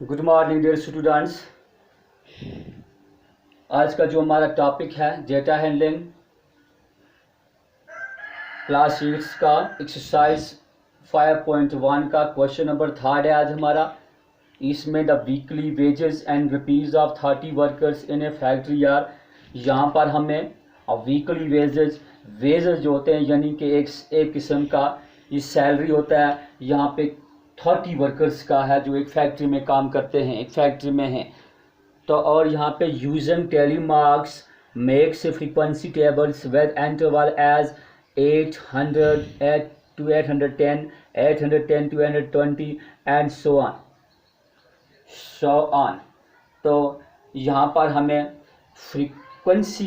Good morning dear students. आज का जो हमारा टॉपिक है डेटा हैंडलिंग क्लास 6 का एक्सरसाइज 5.1 का क्वेश्चन नंबर 3 है आज हमारा। इसमें the weekly wages and rupees of 30 workers in A factory यार। यहाँ पर हमें वीकली वेजेस जो होते हैं यानी कि एक किस्म का ये सैलरी होता है। यहाँ पे 30 वर्कर्स का है जो एक फैक्ट्री में काम करते हैं, एक फैक्ट्री में हैं। तो और यहाँ पे using tally marks makes frequency tables with interval as 800 to 810, 810 to 820 and so on. तो यहाँ पर हमें फ्रीक्वेंसी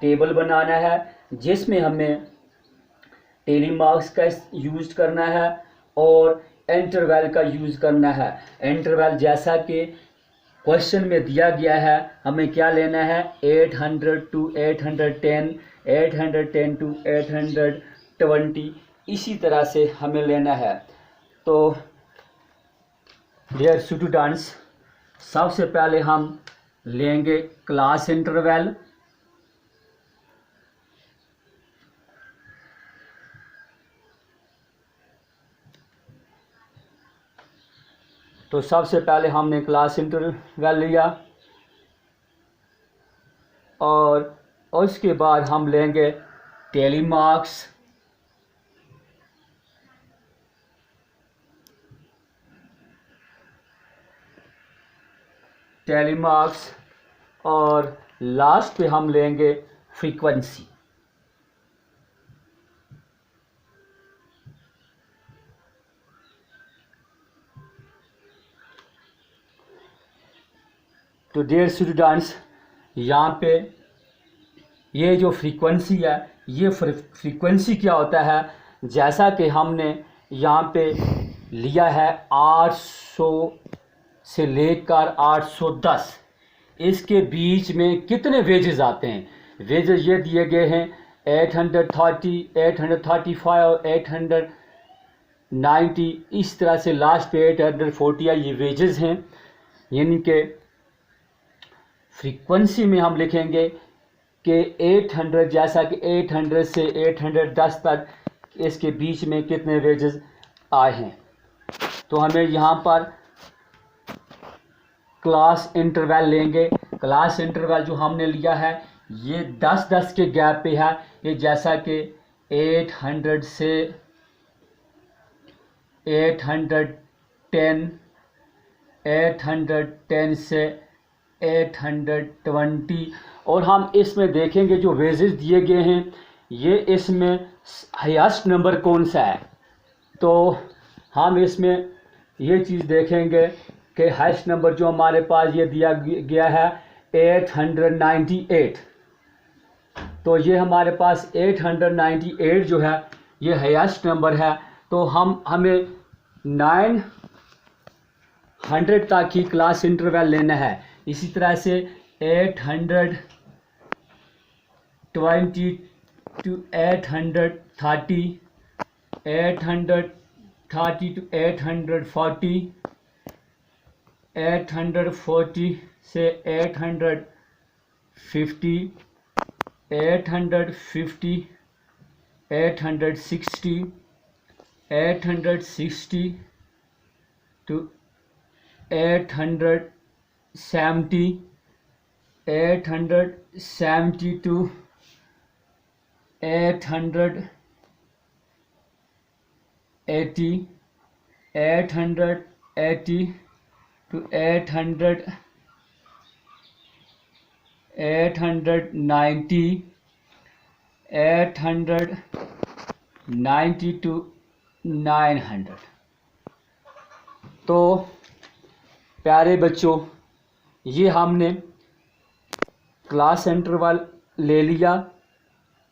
टेबल बनाना है जिसमें हमें टेलीमार्क्स का यूज करना है और इंटरवल का यूज़ करना है। इंटरवल जैसा कि क्वेश्चन में दिया गया है, हमें क्या लेना है 800 to 810, 810 to 820 इसी तरह से हमें लेना है। तो डियर स्टूडेंट्स, सबसे पहले हम लेंगे क्लास इंटरवल। तो सबसे पहले हमने क्लास इंटरवल लिया और उसके बाद हम लेंगे टेलीमार्क्स। और लास्ट पे हम लेंगे फ्रीक्वेंसी। तो डियर स्टूडेंट्स, यहाँ पे ये जो फ्रीक्वेंसी है, ये फ्रीक्वेंसी क्या होता है, जैसा कि हमने यहाँ पे लिया है 800 से लेकर 810, इसके बीच में कितने वेजेस आते हैं। वेजेस ये दिए गए हैं 830, 835, 890, इस तरह से लास्ट पे 840 ये वेजेस हैं। यानी कि फ्रीक्वेंसी में हम लिखेंगे कि 800, जैसा कि 800 से 810 तक इसके बीच में कितने वेजेस आए हैं। तो हमें यहाँ पर क्लास इंटरवल लेंगे। क्लास इंटरवल जो हमने लिया है ये 10-10 के गैप पे है। ये जैसा कि 800 से 810, 810 से 820, और हम इसमें देखेंगे जो वेजेस दिए गए हैं ये इसमें हाईएस्ट नंबर कौन सा है। तो हम इसमें ये चीज़ देखेंगे कि हाईएस्ट नंबर जो हमारे पास ये दिया गया है 898। तो ये हमारे पास 898 जो है ये हाईएस्ट नंबर है। तो हमें 900 तक ही क्लास इंटरवल लेना है। इसी तरह से 820 to 830, 830 to 840, 840 से 850, 850, 860, 860 to 870, 870 to 880, 880 to 800, 890, 890 to 900। तो प्यारे बच्चों, ये हमने क्लास इंटरवल ले लिया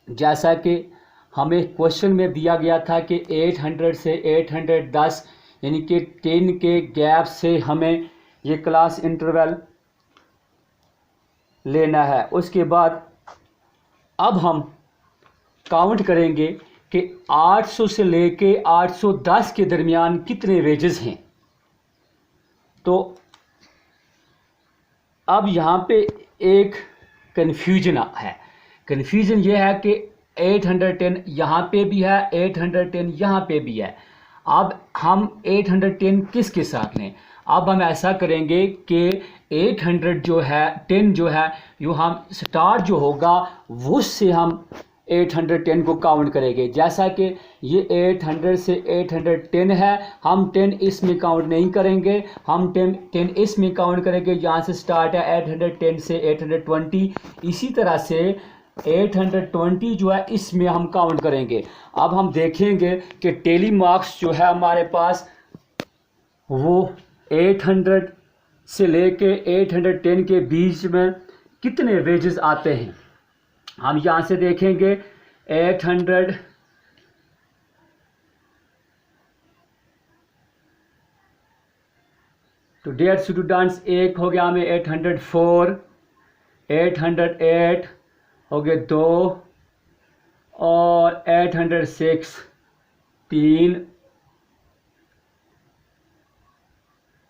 जैसा कि हमें क्वेश्चन में दिया गया था कि 800 से 810 यानी कि 10 के गैप से हमें ये क्लास इंटरवल लेना है। उसके बाद अब हम काउंट करेंगे कि 800 से लेके 810 के दरमियान कितने वेजेस हैं। तो अब यहाँ पे एक कन्फ्यूजन है। कन्फ्यूजन ये है कि 810 यहाँ पे भी है, 810 यहाँ पे भी है। अब हम 810 किसके साथ लें? अब हम ऐसा करेंगे कि 800 जो है 10 जो है यो हम स्टार्ट जो होगा वो उससे हम 810 को काउंट करेंगे। जैसा कि ये 800 से 810 है, हम 10 इसमें काउंट नहीं करेंगे, हम 10 इसमें काउंट करेंगे। यहाँ से स्टार्ट है 810 से 820, इसी तरह से 820 जो है इसमें हम काउंट करेंगे। अब हम देखेंगे कि टेली मार्क्स जो है हमारे पास वो 800 से लेके 810 के बीच में कितने वेजेस आते हैं। हम यहाँ से देखेंगे 800 तो डियर स्टूडेंट्स, एक हो गया हमें 804, 808 हो गए 2 और 806 3।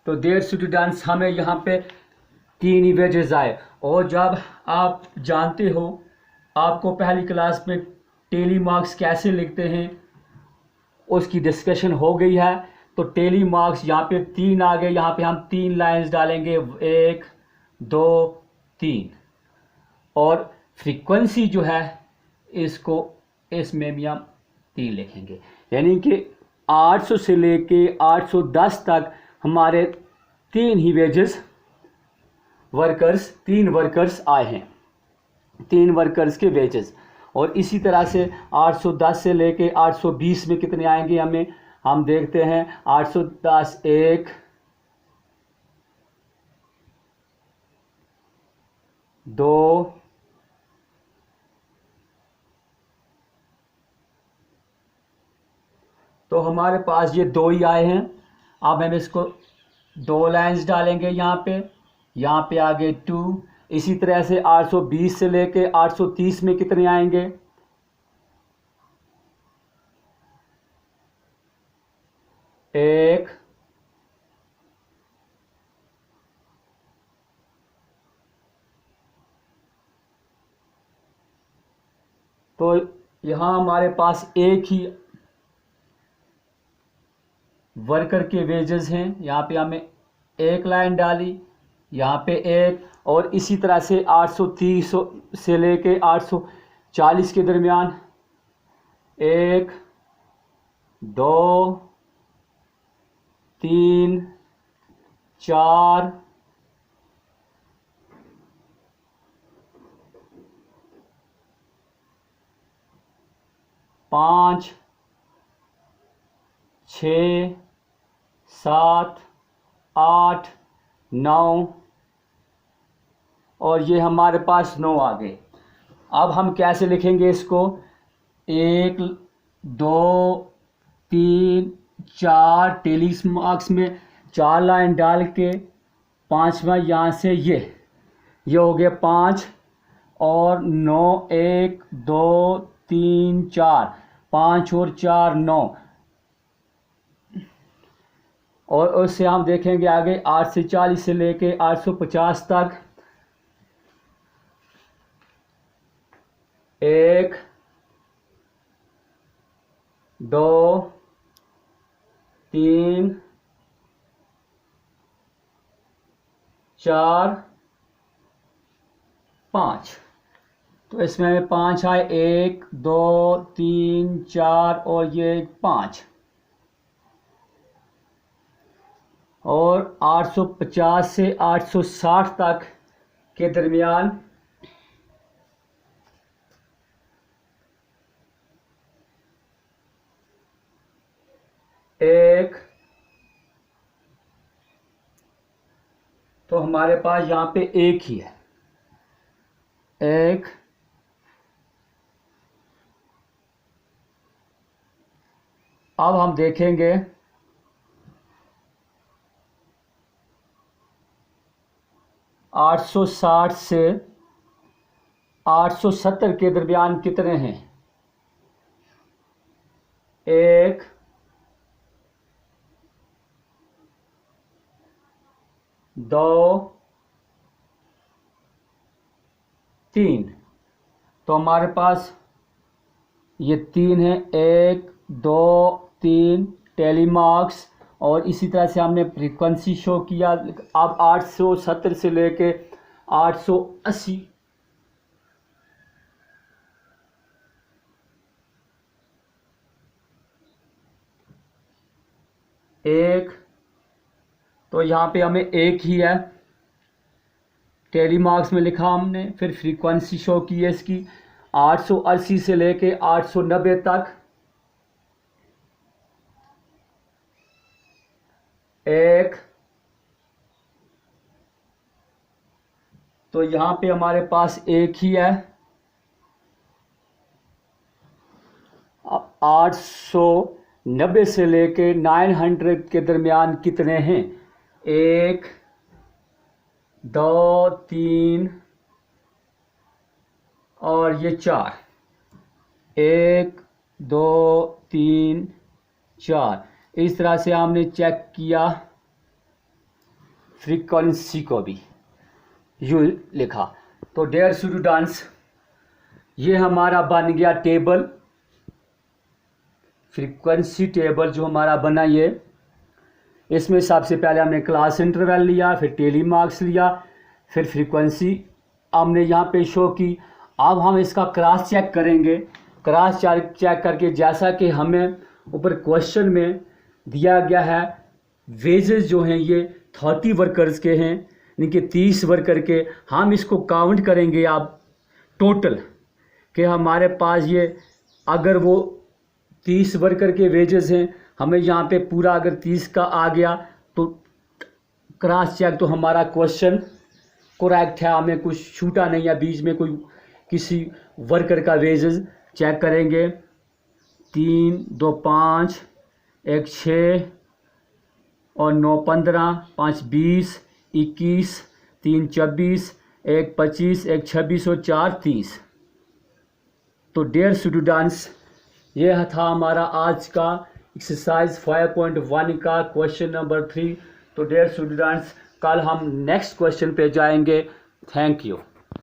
तो डियर स्टूडेंट्स हमें यहाँ पे 3 ही वेजेस आए। और जब आप जानते हो आपको पहली क्लास में टेली मार्क्स कैसे लिखते हैं उसकी डिस्कशन हो गई है। तो टेली मार्क्स यहाँ पे 3 आ गए, यहाँ पे हम 3 लाइंस डालेंगे, 1 2 3। और फ्रीक्वेंसी जो है इसको इसमें भी हम 3 लिखेंगे, यानी कि 800 से लेके 810 तक हमारे 3 ही वेजेस वर्कर्स 3 वर्कर्स आए हैं, 3 वर्कर्स के वेजेस। और इसी तरह से 810 से लेके 820 में कितने आएंगे हमें, हम देखते हैं 810 1 2 तो हमारे पास ये 2 ही आए हैं। अब हम इसको 2 लाइंस डालेंगे यहाँ पे आगे 2। इसी तरह से 820 से लेके 830 में कितने आएंगे, 1 तो यहाँ हमारे पास एक ही वर्कर के वेजेस हैं। यहाँ पे हमें 1 लाइन डाली, यहाँ पे 1। और इसी तरह से 830 से लेके 840 के दरमियान 1 2 3 4 5 6 7 8 9 और ये हमारे पास 9 आ गए। अब हम कैसे लिखेंगे इसको, 1 2 3 4 टेली मार्क्स में 4 लाइन डाल के 5वां यहाँ से ये हो गया 5 और 9 1 2 3 4 5 और 4 9। और उससे हम देखेंगे आगे 840 से लेके 850 तक 1 2 3 4 5। तो इसमें हमें 5 आए, 1 2 3 4 और ये 5। और 850 से 860 तक के दरमियान 1। तो हमारे पास यहाँ पे 1 ही है, 1। अब हम देखेंगे 860 से 870 के दरमियान कितने हैं, 1 2 3। तो हमारे पास ये 3 है, 1 2 3 टेली मार्क्स। और इसी तरह से हमने फ्रीक्वेंसी शो किया। अब 870 से लेके 880 1, तो यहाँ पे हमें 1 ही है, टेली मार्क्स में लिखा हमने। फिर फ्रीक्वेंसी शो की है इसकी 880 से लेके 890 तक, 1। तो यहाँ पे हमारे पास 1 ही है। 890 से लेके 900 के दरमियान कितने हैं? 1 2 3 और ये 4, 1 2 3 4। इस तरह से हमने चेक किया। फ्रीक्वेंसी को भी यू लिखा। तो डियर स्टूडेंट्स, ये हमारा बन गया टेबल, फ्रीक्वेंसी टेबल जो हमारा बना। ये इसमें सबसे पहले हमने क्लास इंटरवल लिया, फिर टेली मार्क्स लिया, फिर फ्रीक्वेंसी हमने यहाँ पे शो की। अब हम इसका क्रॉस चेक करेंगे। क्रॉस चेक करके जैसा कि हमें ऊपर क्वेश्चन में दिया गया है, वेजेस जो हैं ये 30 वर्कर्स के हैं, यानी कि 30 वर्कर के। हम इसको काउंट करेंगे अब टोटल, कि हमारे पास ये अगर वो 30 वर्कर के वेजेस हैं, हमें यहाँ पे पूरा अगर 30 का आ गया तो क्रॉस चेक तो हमारा क्वेश्चन करेक्ट है, हमें कुछ छूटा नहीं है, बीच में कोई किसी वर्कर का वेजेस चेक करेंगे। 3 2 5 1 6 और 9 15 5 20 21 3 24 1 25 1 26 और 4 30। तो डियर स्टूडेंट्स, यह था हमारा आज का एक्सरसाइज 5.1 का क्वेश्चन नंबर 3। तो डियर स्टूडेंट्स, कल हम नेक्स्ट क्वेश्चन पे जाएंगे। Thank you.